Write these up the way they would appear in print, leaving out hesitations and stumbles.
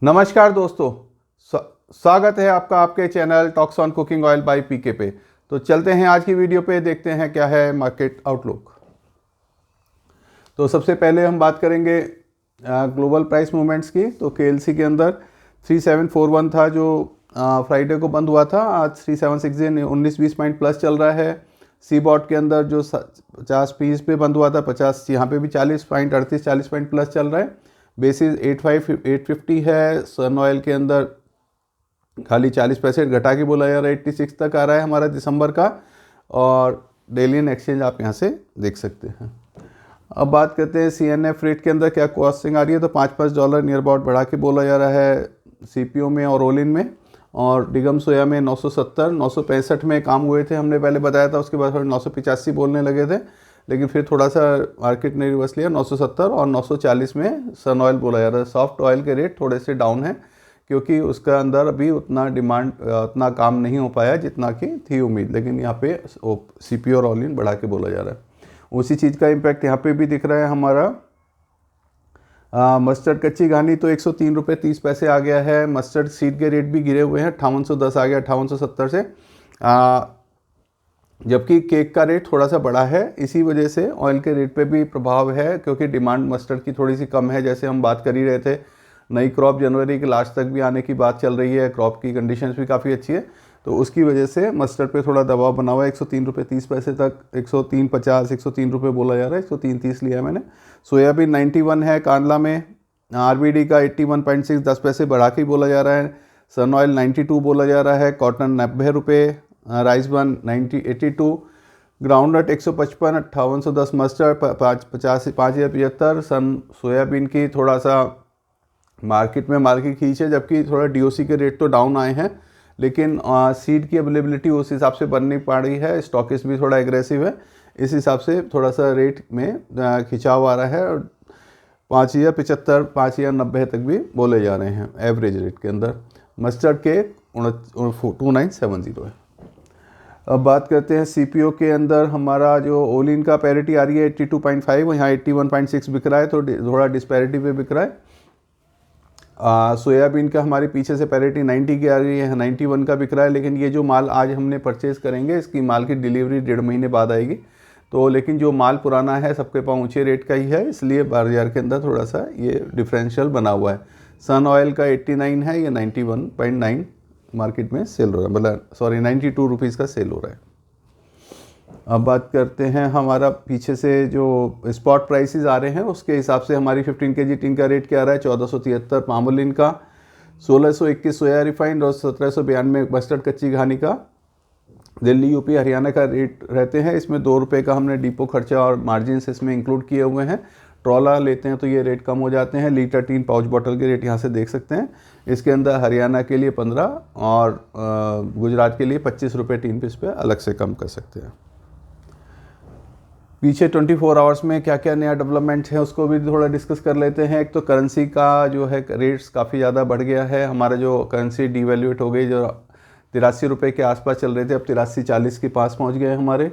नमस्कार दोस्तों, स्वागत है आपका आपके channel talks on cooking oil by PK पे। तो चलते हैं आज की वीडियो पे, देखते हैं क्या है मार्केट आउटलुक। तो सबसे पहले हम बात करेंगे ग्लोबल प्राइस मूवमेंट्स की। तो केएलसी के अंदर 3741 था जो फ्राइडे को बंद हुआ था। आज 3760 19-20 पॉइंट प्लस चल रहा है। सी बॉट के अंदर जो 50 पे बंद हुआ था, 50 यहाँ पे भी 40 पॉइंट 38-40 पॉइंट प्लस चल रहा है। बेसिस 850 है। सन ऑयल के अंदर खाली 40 पैसे घटा के बोला जा रहा है, 86 तक आ रहा है हमारा दिसंबर का। और डेलियन एक्सचेंज आप यहाँ से देख सकते हैं। अब बात करते हैं CNF रेट के अंदर क्या कॉस्टिंग आ रही है। तो $5 नियर अबाउट बढ़ा के बोला जा रहा है CPO में और रोलिन में। और डिगम सोया में 970 965 में काम हुए थे, हमने पहले बताया था। उसके बाद थोड़े 985 बोलने लगे थे, लेकिन फिर थोड़ा सा मार्केट ने रिवर्स लिया। 970 और 940 में सन ऑयल बोला जा रहा है। सॉफ्ट ऑयल के रेट थोड़े से डाउन है क्योंकि उसका अंदर अभी उतना डिमांड उतना काम नहीं हो पाया जितना कि थी उम्मीद, लेकिन यहाँ पे CPO और रोलिन बढ़ा के बोला जा रहा है। उसी चीज़ का इम्पैक्ट यहाँ पे भी दिख रहा है हमारा। मस्टर्ड कच्ची घानी तो 103 रुपये 30 पैसे आ गया है। मस्टर्ड सीड के रेट भी गिरे हुए हैं, 5810 आ गया 5870 से। जबकि केक का रेट थोड़ा सा बढ़ा है। इसी वजह से ऑयल के रेट पे भी प्रभाव है क्योंकि डिमांड मस्टर्ड की थोड़ी सी कम है। जैसे हम बात कर ही रहे थे, नई क्रॉप जनवरी के लास्ट तक भी आने की बात चल रही है। क्रॉप की कंडीशंस भी काफ़ी अच्छी है, तो उसकी वजह से मस्टर्ड पे थोड़ा दबाव बना हुआ है। 103 रुपये 30 पैसे तक, 103.50 103 रुपये बोला जा रहा है। 103.30 लिया है मैंने। सोयाबीन 91 है कांडला में। RBD का 81.6 10 पैसे बढ़ा के बोला जा रहा है। सन ऑयल 92 बोला जा रहा है। कॉटन 90 रुपये। राइस बन 82। ग्राउंडनट 155 5810। मस्टर्ड 5075। सन सोयाबीन की थोड़ा सा मार्केट में मार्केट खींच है, जबकि थोड़ा DOC के रेट तो डाउन आए हैं, लेकिन सीड की अवेलेबिलिटी उस हिसाब से बन नहीं पा रही है। स्टॉकिस्ट भी थोड़ा एग्रेसिव है, इस हिसाब से थोड़ा सा रेट में खिंचाव आ रहा है। और 5075 5090 तक भी बोले जा रहे हैं एवरेज रेट के अंदर। मस्टर्ड के 2970 है। अब बात करते हैं CPO के अंदर। हमारा जो ओलिन का पैरिटी आ रही है 82.5, यहाँ 81.6 बिक रहा है, तो थोड़ा डिस्पैरिटी पे बिक रहा है। सोयाबीन का हमारे पीछे से पैरिटी 90 की आ रही है, 91 का बिक रहा है। लेकिन ये जो माल आज हमने परचेज़ करेंगे, इसकी माल की डिलीवरी 1.5 महीने बाद आएगी। तो लेकिन जो माल पुराना है सबके पास ऊँचे रेट का ही है, इसलिए बाजार के अंदर थोड़ा सा ये डिफरेंशियल बना हुआ है। सन ऑयल का 89 है, ये 91.9 मार्केट में सेल हो रहा है, मतलब 92 रुपीज़ का सेल हो रहा है। अब बात करते हैं हमारा पीछे से जो स्पॉट प्राइसेस आ रहे हैं, उसके हिसाब से हमारी 15 kg टिन का रेट क्या आ रहा है। 1473 पामोलिन का, 1621 सोया रिफाइंड और 1792 मस्टर्ड कच्ची घानी का। दिल्ली UP हरियाणा का रेट रहते हैं। इसमें 2 रुपये का हमने डिपो खर्चा और मार्जिन इसमें इंक्लूड किए हुए हैं। ट्रॉला लेते हैं तो ये रेट कम हो जाते हैं। लीटर टीन पाउच बॉटल के रेट यहाँ से देख सकते हैं। इसके अंदर हरियाणा के लिए 15 और गुजरात के लिए 25 रुपये टीन पे इस पर अलग से कम कर सकते हैं। पीछे 24 आवर्स में क्या क्या नया डेवलपमेंट है उसको भी थोड़ा डिस्कस कर लेते हैं। एक तो करेंसी का जो है रेट्स काफ़ी ज़्यादा बढ़ गया है। हमारा जो करेंसी डिवैल्यूएट हो गई, जो 83 रुपये के आसपास चल रहे थे, अब 83-40 के पास पहुंच गए हमारे।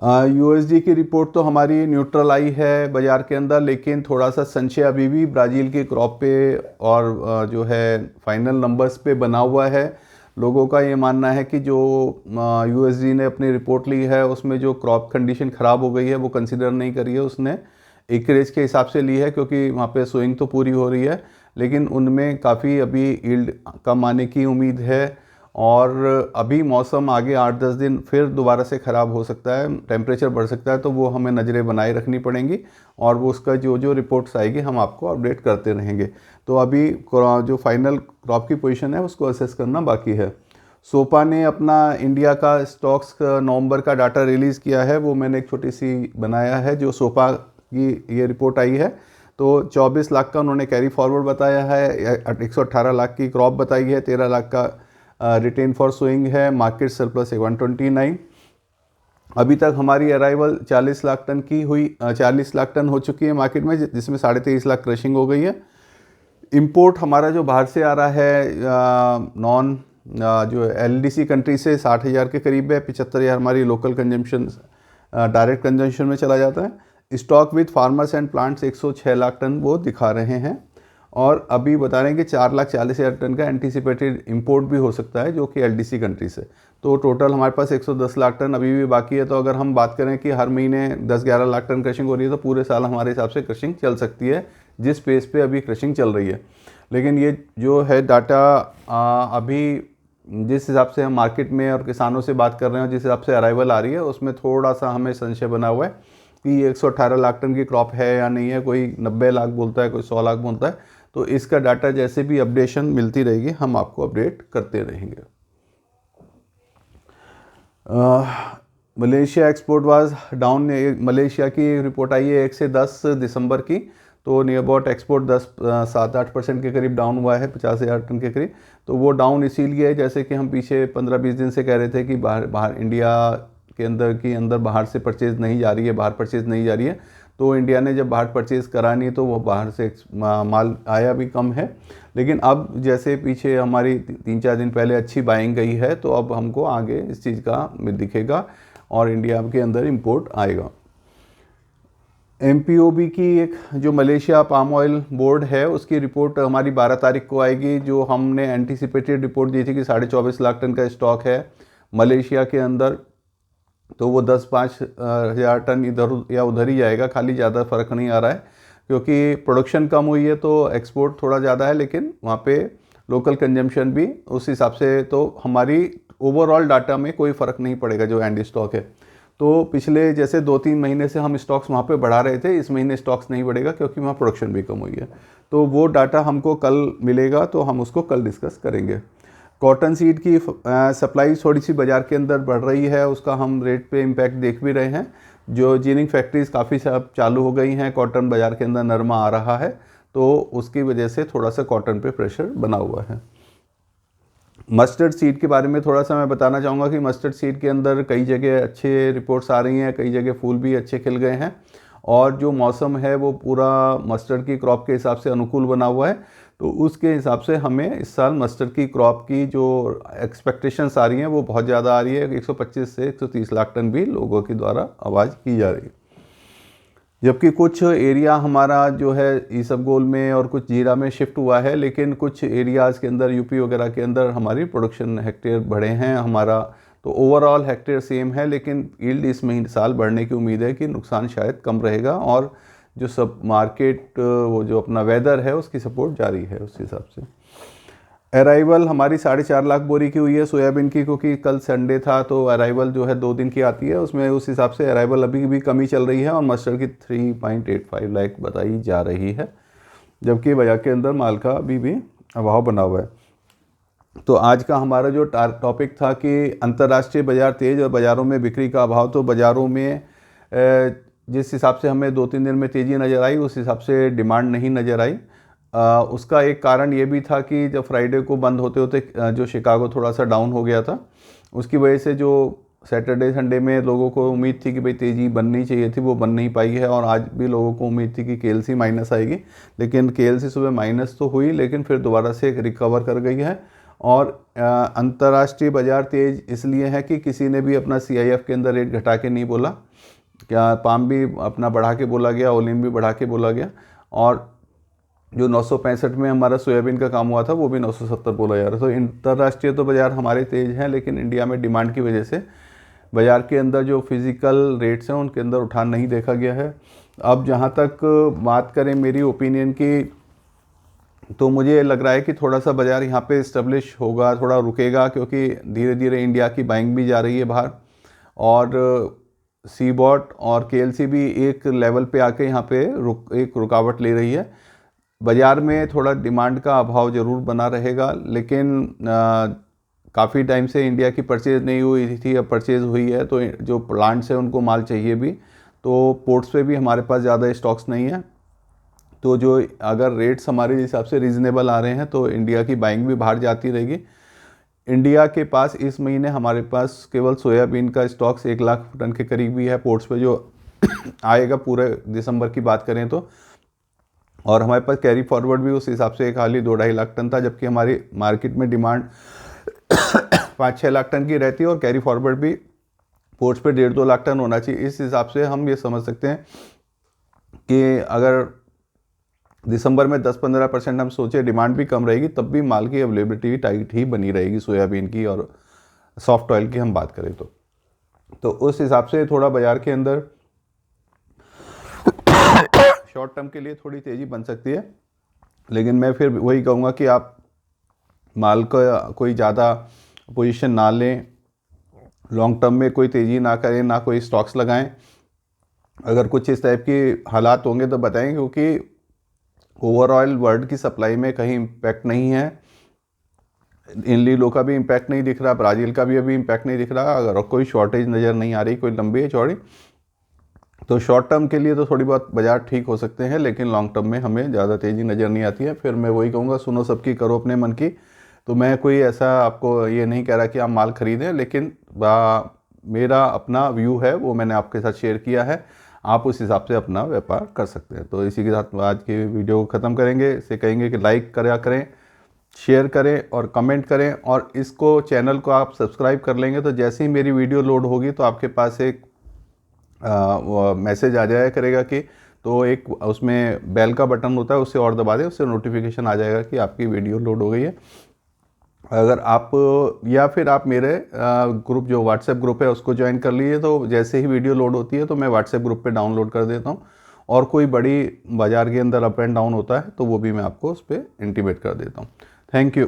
USD की रिपोर्ट तो हमारी न्यूट्रल आई है बाज़ार के अंदर, लेकिन थोड़ा सा संशय अभी भी ब्राज़ील के क्रॉप पे और जो है फाइनल नंबर्स पे बना हुआ है। लोगों का ये मानना है कि जो USD ने अपनी रिपोर्ट ली है उसमें जो क्रॉप कंडीशन ख़राब हो गई है वो कंसिडर नहीं करी है उसने। एकरेज के हिसाब से ली है क्योंकि वहाँ पे सोइंग तो पूरी हो रही है, लेकिन उनमें काफ़ी अभी यील्ड कम आने की उम्मीद है। और अभी मौसम आगे 8-10 दिन फिर दोबारा से ख़राब हो सकता है, टेम्परेचर बढ़ सकता है, तो वो हमें नज़रें बनाए रखनी पड़ेंगी। और वो उसका जो रिपोर्ट्स आएगी हम आपको अपडेट करते रहेंगे। तो अभी जो फाइनल क्रॉप की पोजीशन है उसको असेस करना बाकी है। सोपा ने अपना इंडिया का स्टॉक्स नवंबर का डाटा रिलीज़ किया है, वो मैंने एक छोटी सी बनाया है। जो सोपा की ये रिपोर्ट आई है, तो 24 लाख का उन्होंने कैरी फॉरवर्ड बताया है, 118 लाख की क्रॉप बताई है, 13 लाख का रिटेन फॉर सोइंग है। मार्केट सरप्लस है 129। अभी तक हमारी अराइवल 40 लाख टन की हुई, 40 लाख टन हो चुकी है मार्केट में, जिसमें 23.5 लाख क्रशिंग हो गई है। इंपोर्ट हमारा जो बाहर से आ रहा है नॉन जो LDC कंट्री से 60,000 के करीब है। 75,000 हमारी लोकल कंजम्पशन डायरेक्ट कंजम्पशन में चला जाता है। Stock with farmers and plants 106 lakh tonne वो दिखा रहे हैं। और अभी बता रहे हैं कि 4,40,000 टन का एंटीसिपेटेड इंपोर्ट भी हो सकता है, जो कि एलडीसी कंट्री से। तो टोटल हमारे पास 110 लाख टन अभी भी बाकी है। तो अगर हम बात करें कि हर महीने 10-11 लाख टन क्रशिंग हो रही है, तो पूरे साल हमारे हिसाब से क्रशिंग चल सकती है, जिस पेस पे अभी क्रशिंग चल रही है। लेकिन ये जो है डाटा अभी जिस हिसाब से हम मार्केट में और किसानों से बात कर रहे हैं, जिस हिसाब से अराइवल आ रही है, उसमें थोड़ा सा हमें संशय बना हुआ है कि ये 118 लाख टन की क्रॉप है या नहीं है। कोई 90 लाख बोलता है, कोई 100 लाख बोलता है। तो इसका डाटा जैसे भी अपडेशन मिलती रहेगी, हम आपको अपडेट करते रहेंगे। Malaysia export was down. Malaysia की रिपोर्ट आई है 1 से 10 दिसंबर की। तो नियर अबाउट एक्सपोर्ट 7-8% के करीब डाउन हुआ है, 50,000 टन के करीब। तो वो डाउन इसीलिए है, जैसे कि हम पीछे 15-20 दिन से कह रहे थे कि बाहर इंडिया के अंदर बाहर से परचेज़ नहीं जा रही है, बाहर परचेज़ नहीं जा रही है। तो इंडिया ने जब बाहर परचेज़ करा नहीं, तो वो बाहर से माल आया भी कम है। लेकिन अब जैसे पीछे हमारी 3-4 दिन पहले अच्छी बाइंग गई है, तो अब हमको आगे इस चीज़ का दिखेगा और इंडिया के अंदर इंपोर्ट आएगा। MPOB की एक जो मलेशिया पाम ऑयल बोर्ड है, उसकी रिपोर्ट हमारी 12 तारीख को आएगी। जो हमने एंटीसिपेटेड रिपोर्ट दी थी कि 24.5 लाख टन का स्टॉक है मलेशिया के अंदर, तो वो 10-5 हज़ार टन इधर या उधर ही जाएगा। खाली ज़्यादा फ़र्क नहीं आ रहा है, क्योंकि प्रोडक्शन कम हुई है तो एक्सपोर्ट थोड़ा ज़्यादा है, लेकिन वहाँ पे लोकल कंजम्पशन भी उस हिसाब से। तो हमारी ओवरऑल डाटा में कोई फ़र्क नहीं पड़ेगा जो एंड स्टॉक है। तो पिछले जैसे 2-3 महीने से हम स्टॉक्स वहाँ पे बढ़ा रहे थे, इस महीने स्टॉक्स नहीं बढ़ेगा, क्योंकि वहाँ प्रोडक्शन भी कम हुई है। तो वो डाटा हमको कल मिलेगा, तो हम उसको कल डिस्कस करेंगे। कॉटन सीड की सप्लाई थोड़ी सी बाज़ार के अंदर बढ़ रही है, उसका हम रेट पे इम्पैक्ट देख भी रहे हैं। जो जीनिंग फैक्ट्रीज़ काफ़ी सब चालू हो गई हैं, कॉटन बाज़ार के अंदर नरमा आ रहा है, तो उसकी वजह से थोड़ा सा कॉटन पे प्रेशर बना हुआ है। मस्टर्ड सीड के बारे में थोड़ा सा मैं बताना चाहूँगा कि मस्टर्ड सीड के अंदर कई जगह अच्छे रिपोर्ट्स आ रही हैं, कई जगह फूल भी अच्छे खिल गए हैं, और जो मौसम है वो पूरा मस्टर्ड की क्रॉप के हिसाब से अनुकूल बना हुआ है। तो उसके हिसाब से हमें इस साल मस्टर्ड की क्रॉप की जो एक्सपेक्टेशंस आ रही हैं वो बहुत ज़्यादा आ रही है। 125 से 130 लाख टन भी लोगों के द्वारा आवाज़ की जा रही है। जबकि कुछ एरिया हमारा जो है ईसबगोल में और कुछ जीरा में शिफ्ट हुआ है, लेकिन कुछ एरियाज़ के अंदर यूपी वगैरह के अंदर हमारी प्रोडक्शन हेक्टेयर बढ़े हैं हमारा। तो ओवरऑल हेक्टेयर सेम है, लेकिन यील्ड इस महीने साल बढ़ने की उम्मीद है कि नुकसान शायद कम रहेगा, और जो सब मार्केट वो जो अपना वेदर है उसकी सपोर्ट जारी है उस हिसाब से। अराइवल हमारी 4.5 लाख बोरी की हुई है सोयाबीन की, क्योंकि कल संडे था, तो अराइवल जो है 2 दिन की आती है, उसमें उस हिसाब से अराइवल अभी भी कमी चल रही है। और मस्टर्ड की 3.85 लाख बताई जा रही है, जबकि बाजार के अंदर माल का अभी भी अभाव बना हुआ है। तो आज का हमारा जो टॉपिक था कि अंतर्राष्ट्रीय बाज़ार तेज़ और बाज़ारों में बिक्री का अभाव। तो बाज़ारों में जिस हिसाब से हमें 2-3 दिन में तेज़ी नज़र आई, उस हिसाब से डिमांड नहीं नज़र आई। उसका एक कारण ये भी था कि जब फ्राइडे को बंद होते होते जो शिकागो थोड़ा सा डाउन हो गया था, उसकी वजह से जो सैटरडे संडे में लोगों को उम्मीद थी कि भाई तेज़ी बननी चाहिए थी, वो बन नहीं पाई है। और आज भी लोगों को उम्मीद थी कि KLC माइनस आएगी, लेकिन KLC सुबह माइनस तो हुई, लेकिन फिर दोबारा से रिकवर कर गई है। और अंतर्राष्ट्रीय बाज़ार तेज़ इसलिए है कि किसी ने भी अपना CIF के अंदर रेट घटा के नहीं बोला, क्या पाम भी अपना बढ़ा के बोला गया, ओलिन भी बढ़ा के बोला गया, और जो 965 में हमारा सोयाबीन का काम हुआ था वो भी 970 बोला जा रहा है। तो अंतर्राष्ट्रीय तो बाज़ार हमारे तेज़ हैं, लेकिन इंडिया में डिमांड की वजह से बाज़ार के अंदर जो फिज़िकल रेट्स हैं उनके अंदर उठान नहीं देखा गया है। अब जहाँ तक बात करें मेरी ओपिनियन की, तो मुझे लग रहा है कि थोड़ा सा बाज़ार यहाँ पे इस्टेब्लिश होगा, थोड़ा रुकेगा, क्योंकि धीरे धीरे इंडिया की बाइंग भी जा रही है बाहर, और सीबॉट और KLC भी एक लेवल पे आके यहाँ पे एक रुकावट ले रही है। बाज़ार में थोड़ा डिमांड का अभाव ज़रूर बना रहेगा, लेकिन काफ़ी टाइम से इंडिया की परचेज़ नहीं हुई थी, अब परचेज़ हुई है, तो जो प्लांट्स हैं उनको माल चाहिए भी। तो पोर्ट्स पे भी हमारे पास ज़्यादा स्टॉक्स नहीं है। तो जो अगर रेट्स हमारे हिसाब से रीज़नेबल आ रहे हैं, तो इंडिया की बाइंग भी बाहर जाती रहेगी। इंडिया के पास इस महीने हमारे पास केवल सोयाबीन का स्टॉक्स 1 लाख टन के करीब भी है पोर्ट्स पे, जो आएगा पूरे दिसंबर की बात करें तो। और हमारे पास कैरी फॉरवर्ड भी उस हिसाब से खाली 2-2.5 लाख टन था, जबकि हमारी मार्केट में डिमांड 5-6 लाख टन की रहती है, और कैरी फॉरवर्ड भी पोर्ट्स पे 1.5-2 लाख टन होना चाहिए। इस हिसाब से हम ये समझ सकते हैं कि अगर दिसंबर में 10-15% हम सोचे डिमांड भी कम रहेगी, तब भी माल की अवेलेबिलिटी टाइट ही बनी रहेगी सोयाबीन की और सॉफ्ट ऑयल की हम बात करें तो उस हिसाब से थोड़ा बाज़ार के अंदर शॉर्ट टर्म के लिए थोड़ी तेज़ी बन सकती है। लेकिन मैं फिर वही कहूँगा कि आप माल का कोई ज़्यादा पोजीशन ना लें, लॉन्ग टर्म में कोई तेज़ी ना करें, ना कोई स्टॉक्स लगाएं। अगर कुछ इस टाइप के हालात होंगे तो बताएं, क्योंकि ओवरऑल वर्ल्ड की सप्लाई में कहीं इम्पैक्ट नहीं है। इन लीलों का भी इम्पैक्ट नहीं दिख रहा, ब्राज़ील का भी अभी इम्पैक्ट नहीं दिख रहा। अगर कोई शॉर्टेज नज़र नहीं आ रही, कोई लंबी चौड़ी, तो शॉर्ट टर्म के लिए तो थोड़ी बहुत बाजार ठीक हो सकते हैं, लेकिन लॉन्ग टर्म में हमें ज़्यादा तेज़ी नज़र नहीं आती है। फिर मैं वही कहूँगा, सुनो सबकी करो अपने मन की। तो मैं कोई ऐसा आपको ये नहीं कह रहा कि आप माल खरीदें, लेकिन मेरा अपना व्यू है वो मैंने आपके साथ शेयर किया है, आप उस हिसाब से अपना व्यापार कर सकते हैं। तो इसी के साथ आज की वीडियो को ख़त्म करेंगे। इसे कहेंगे कि लाइक करें, शेयर करें और कमेंट करें, और इसको चैनल को आप सब्सक्राइब कर लेंगे तो जैसे ही मेरी वीडियो लोड होगी तो आपके पास एक मैसेज आ जाया करेगा कि, तो एक उसमें बेल का बटन होता है, उससे और दबा दें, उससे नोटिफिकेशन आ जाएगा कि आपकी वीडियो लोड हो गई है। अगर आप या फिर आप मेरे ग्रुप जो व्हाट्सएप ग्रुप है उसको ज्वाइन कर लीजिए, तो जैसे ही वीडियो लोड होती है तो मैं व्हाट्सएप ग्रुप पे डाउनलोड कर देता हूँ, और कोई बड़ी बाज़ार के अंदर अप एंड डाउन होता है तो वो भी मैं आपको उस पर इंटीमेट कर देता हूँ। Thank you.